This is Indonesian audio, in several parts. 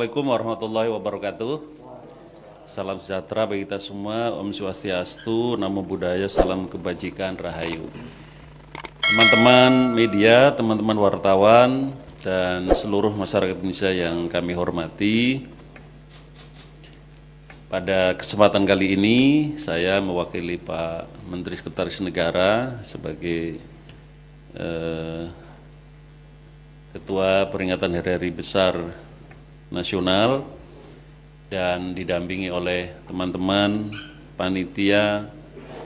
Assalamualaikum warahmatullahi wabarakatuh. Salam sejahtera bagi kita semua, Om Swastiastu, Namo Buddhaya, salam kebajikan, rahayu. Teman-teman media, teman-teman wartawan, dan seluruh masyarakat Indonesia yang kami hormati, pada kesempatan kali ini saya mewakili Pak Menteri Sekretaris Negara sebagai Ketua Peringatan Hari-Hari Besar Nasional dan didampingi oleh teman-teman panitia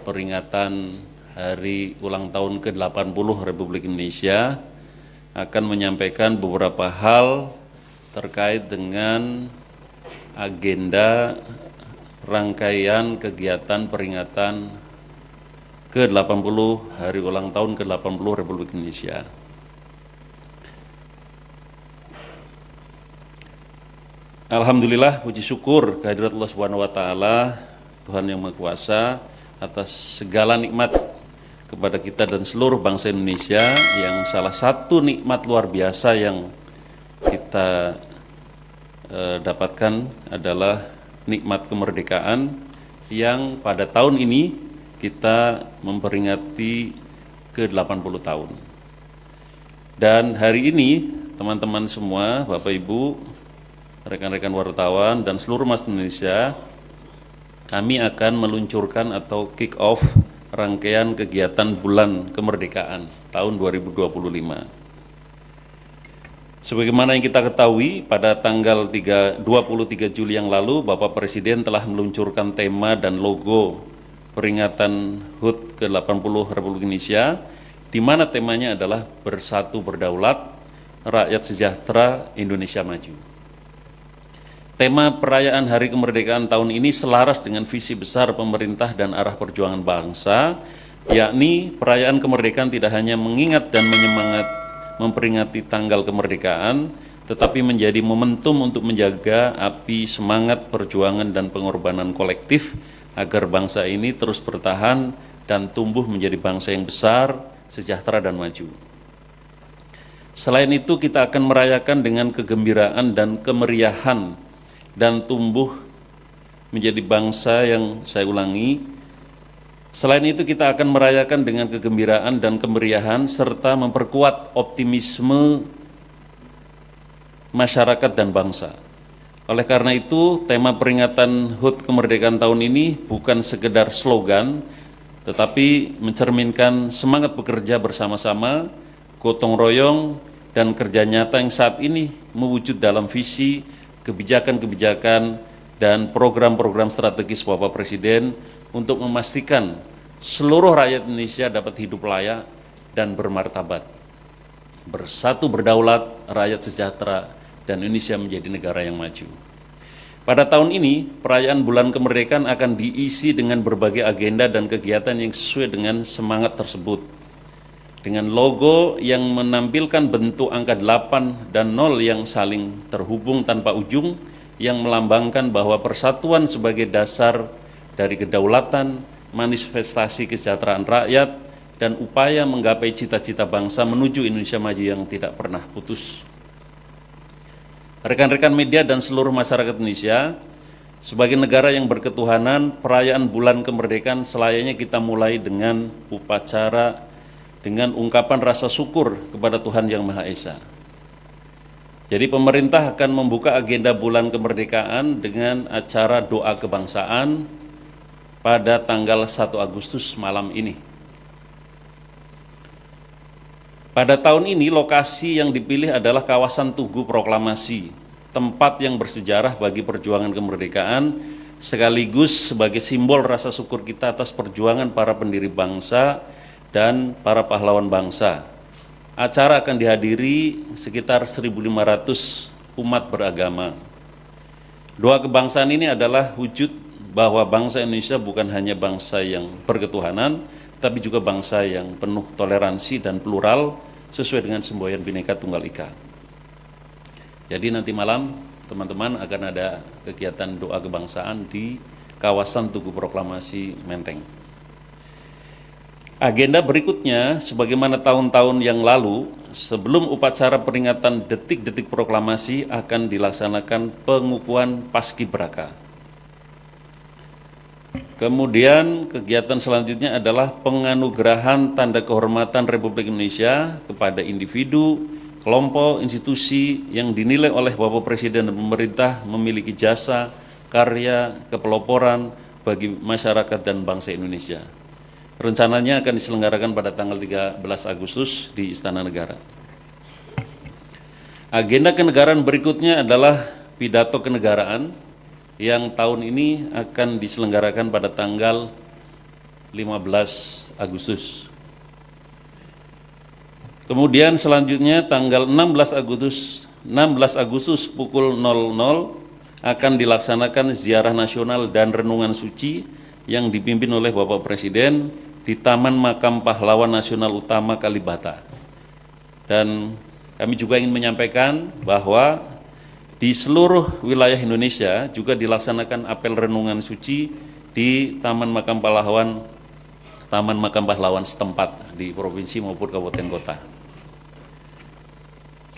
peringatan Hari Ulang Tahun ke-80 Republik Indonesia akan menyampaikan beberapa hal terkait dengan agenda rangkaian kegiatan peringatan ke-80 Hari Ulang Tahun ke-80 Republik Indonesia. Alhamdulillah, puji syukur kehadirat Allah Subhanahu wa taala, Tuhan yang Maha Kuasa, atas segala nikmat kepada kita dan seluruh bangsa Indonesia, yang salah satu nikmat luar biasa yang kita dapatkan adalah nikmat kemerdekaan yang pada tahun ini kita memperingati ke-80 tahun. Dan hari ini teman-teman semua, Bapak Ibu, rekan-rekan wartawan dan seluruh masyarakat Indonesia, kami akan meluncurkan atau kick off rangkaian kegiatan Bulan Kemerdekaan tahun 2025. Sebagaimana yang kita ketahui, pada tanggal 23 Juli yang lalu, Bapak Presiden telah meluncurkan tema dan logo peringatan HUT ke-80 Republik Indonesia, di mana temanya adalah Bersatu Berdaulat, Rakyat Sejahtera, Indonesia Maju. Tema perayaan Hari Kemerdekaan tahun ini selaras dengan visi besar pemerintah dan arah perjuangan bangsa, yakni perayaan kemerdekaan tidak hanya mengingat dan memperingati tanggal kemerdekaan, tetapi menjadi momentum untuk menjaga api semangat perjuangan dan pengorbanan kolektif agar bangsa ini terus bertahan dan tumbuh menjadi bangsa yang besar, sejahtera, dan maju. Selain itu, kita akan merayakan dengan kegembiraan dan kemeriahan dan tumbuh menjadi bangsa yang, saya ulangi, selain itu kita akan merayakan dengan kegembiraan dan kemeriahan serta memperkuat optimisme masyarakat dan bangsa. Oleh karena itu, tema peringatan HUT kemerdekaan tahun ini bukan sekedar slogan, tetapi mencerminkan semangat bekerja bersama-sama, gotong royong, dan kerja nyata yang saat ini mewujud dalam visi, kebijakan-kebijakan, dan program-program strategis Bapak Presiden untuk memastikan seluruh rakyat Indonesia dapat hidup layak dan bermartabat, bersatu berdaulat, rakyat sejahtera, dan Indonesia menjadi negara yang maju. Pada tahun ini, perayaan Bulan Kemerdekaan akan diisi dengan berbagai agenda dan kegiatan yang sesuai dengan semangat tersebut. Dengan logo yang menampilkan bentuk angka 8 dan 0 yang saling terhubung tanpa ujung, yang melambangkan bahwa persatuan sebagai dasar dari kedaulatan, manifestasi kesejahteraan rakyat, dan upaya menggapai cita-cita bangsa menuju Indonesia maju yang tidak pernah putus. Rekan-rekan media dan seluruh masyarakat Indonesia, sebagai negara yang berketuhanan, perayaan Bulan Kemerdekaan selayaknya kita mulai dengan upacara dengan ungkapan rasa syukur kepada Tuhan Yang Maha Esa. Jadi pemerintah akan membuka agenda Bulan Kemerdekaan dengan acara doa kebangsaan pada tanggal 1 Agustus malam ini. Pada tahun ini lokasi yang dipilih adalah kawasan Tugu Proklamasi, tempat yang bersejarah bagi perjuangan kemerdekaan, sekaligus sebagai simbol rasa syukur kita atas perjuangan para pendiri bangsa dan para pahlawan bangsa. Acara akan dihadiri sekitar 1.500 umat beragama. Doa kebangsaan ini adalah wujud bahwa bangsa Indonesia bukan hanya bangsa yang berketuhanan, tapi juga bangsa yang penuh toleransi dan plural sesuai dengan semboyan Bhinneka Tunggal Ika. Jadi nanti malam teman-teman akan ada kegiatan doa kebangsaan di kawasan Tugu Proklamasi Menteng. Agenda berikutnya, sebagaimana tahun-tahun yang lalu, sebelum upacara peringatan detik-detik proklamasi akan dilaksanakan pengukuhan paskibraka. Kemudian kegiatan selanjutnya adalah penganugerahan tanda kehormatan Republik Indonesia kepada individu, kelompok, institusi yang dinilai oleh Bapak Presiden dan pemerintah memiliki jasa, karya, kepeloporan bagi masyarakat dan bangsa Indonesia. Rencananya akan diselenggarakan pada tanggal 13 Agustus di Istana Negara. Agenda kenegaraan berikutnya adalah pidato kenegaraan yang tahun ini akan diselenggarakan pada tanggal 15 Agustus. Kemudian selanjutnya tanggal 16 Agustus pukul 00 akan dilaksanakan ziarah nasional dan renungan suci yang dipimpin oleh Bapak Presiden di Taman Makam Pahlawan Nasional Utama Kalibata. Dan kami juga ingin menyampaikan bahwa di seluruh wilayah Indonesia juga dilaksanakan apel renungan suci di Taman Makam Pahlawan setempat di provinsi maupun kabupaten kota.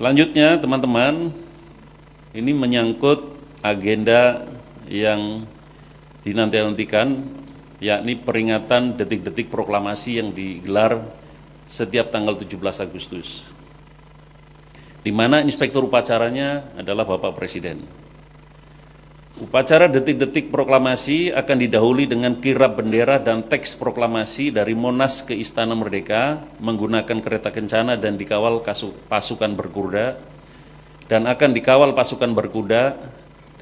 Selanjutnya teman-teman, ini menyangkut agenda yang dinanti-nantikan, yakni peringatan detik-detik proklamasi yang digelar setiap tanggal 17 Agustus, di mana inspektur upacaranya adalah Bapak Presiden. Upacara detik-detik proklamasi akan didahului dengan kirap bendera dan teks proklamasi dari Monas ke Istana Merdeka menggunakan kereta kencana dan dikawal pasukan berkuda, dan akan dikawal pasukan berkuda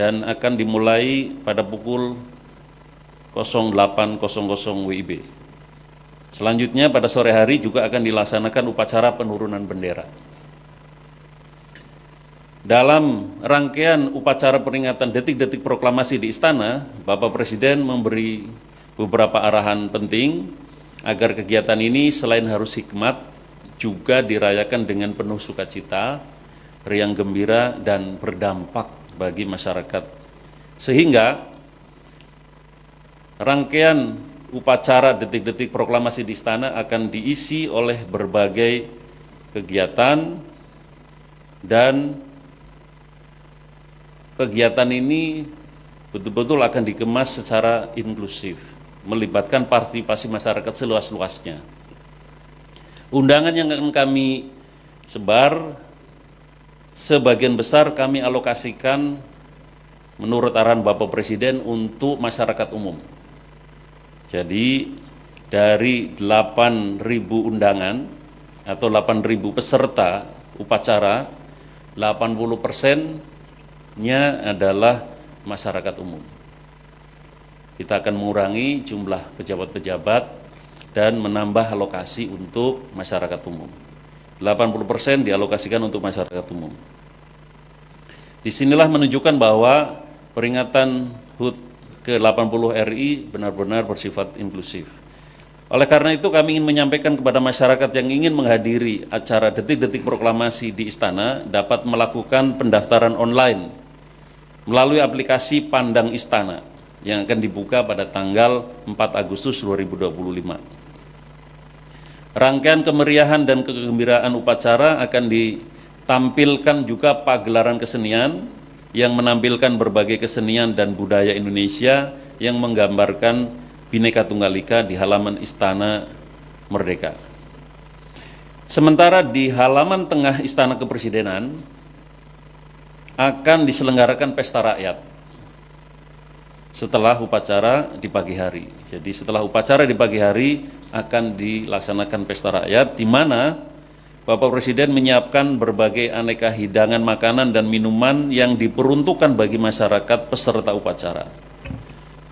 dan akan dimulai pada pukul 08.00 WIB. Selanjutnya pada sore hari juga akan dilaksanakan upacara penurunan bendera. Dalam rangkaian upacara peringatan detik-detik proklamasi di Istana, Bapak Presiden memberi beberapa arahan penting agar kegiatan ini selain harus hikmat, juga dirayakan dengan penuh sukacita, riang gembira, dan berdampak bagi masyarakat. Sehingga rangkaian upacara detik-detik proklamasi di Istana akan diisi oleh berbagai kegiatan, dan kegiatan ini betul-betul akan dikemas secara inklusif, melibatkan partisipasi masyarakat seluas-luasnya. Undangan yang akan kami sebar, sebagian besar kami alokasikan menurut arahan Bapak Presiden untuk masyarakat umum. Jadi dari 8.000 undangan atau 8.000 peserta upacara, 80%-nya adalah masyarakat umum. Kita akan mengurangi jumlah pejabat-pejabat dan menambah alokasi untuk masyarakat umum. 80% dialokasikan untuk masyarakat umum. Disinilah menunjukkan bahwa peringatan HUT ke-80 RI benar-benar bersifat inklusif. Oleh karena itu kami ingin menyampaikan kepada masyarakat yang ingin menghadiri acara detik-detik proklamasi di Istana dapat melakukan pendaftaran online melalui aplikasi Pandang Istana yang akan dibuka pada tanggal 4 Agustus 2025. Rangkaian kemeriahan dan kegembiraan upacara akan ditampilkan juga pagelaran kesenian yang menampilkan berbagai kesenian dan budaya Indonesia yang menggambarkan Bhinneka Tunggal Ika di halaman Istana Merdeka. Sementara di halaman tengah Istana Kepresidenan akan diselenggarakan pesta rakyat setelah upacara di pagi hari. Jadi setelah upacara di pagi hari akan dilaksanakan pesta rakyat, di mana Bapak Presiden menyiapkan berbagai aneka hidangan makanan dan minuman yang diperuntukkan bagi masyarakat peserta upacara.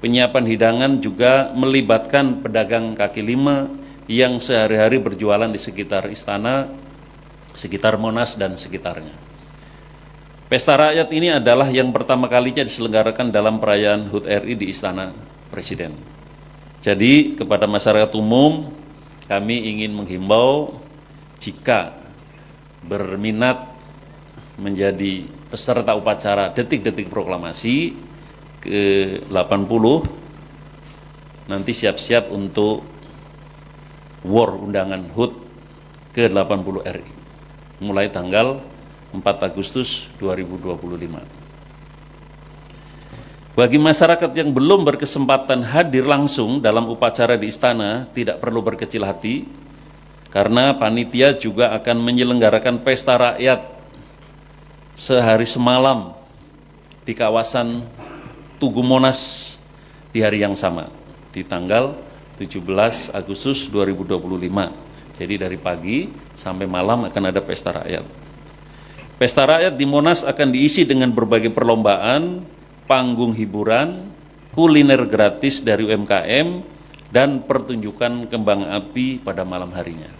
Penyiapan hidangan juga melibatkan pedagang kaki lima yang sehari-hari berjualan di sekitar Istana, sekitar Monas dan sekitarnya. Pesta rakyat ini adalah yang pertama kalinya diselenggarakan dalam perayaan HUT RI di Istana Presiden. Jadi kepada masyarakat umum kami ingin menghimbau, jika berminat menjadi peserta upacara detik-detik proklamasi ke-80, nanti siap-siap untuk war undangan HUT ke-80 RI. mulai tanggal 4 Agustus 2025. Bagi masyarakat yang belum berkesempatan hadir langsung dalam upacara di istana, tidak perlu berkecil hati, karena panitia juga akan menyelenggarakan pesta rakyat sehari semalam di kawasan Tugu Monas di hari yang sama, di tanggal 17 Agustus 2025. Jadi dari pagi sampai malam akan ada pesta rakyat. Pesta rakyat di Monas akan diisi dengan berbagai perlombaan, panggung hiburan, kuliner gratis dari UMKM, dan pertunjukan kembang api pada malam harinya.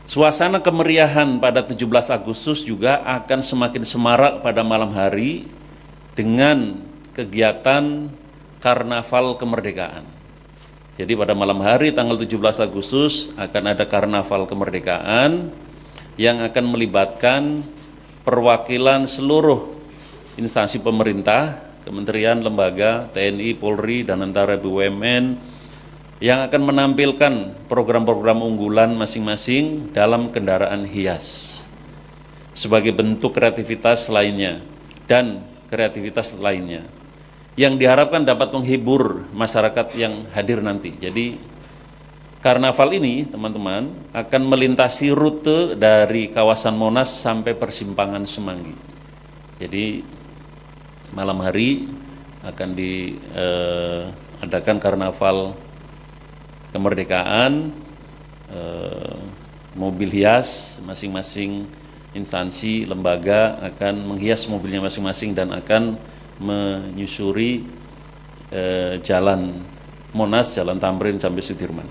Suasana kemeriahan pada 17 Agustus juga akan semakin semarak pada malam hari dengan kegiatan Karnaval Kemerdekaan. Jadi pada malam hari tanggal 17 Agustus akan ada Karnaval Kemerdekaan yang akan melibatkan perwakilan seluruh instansi pemerintah, kementerian, lembaga, TNI, Polri, dan antara BUMN yang akan menampilkan program-program unggulan masing-masing dalam kendaraan hias sebagai bentuk kreativitas lainnya dan kreativitas lainnya yang diharapkan dapat menghibur masyarakat yang hadir nanti. Jadi karnaval ini teman-teman akan melintasi rute dari kawasan Monas sampai persimpangan Semanggi. Jadi malam hari akan diadakan karnaval kemerdekaan, mobil hias, masing-masing instansi, lembaga akan menghias mobilnya masing-masing dan akan menyusuri jalan Monas, jalan Tamrin sampai Sudirman.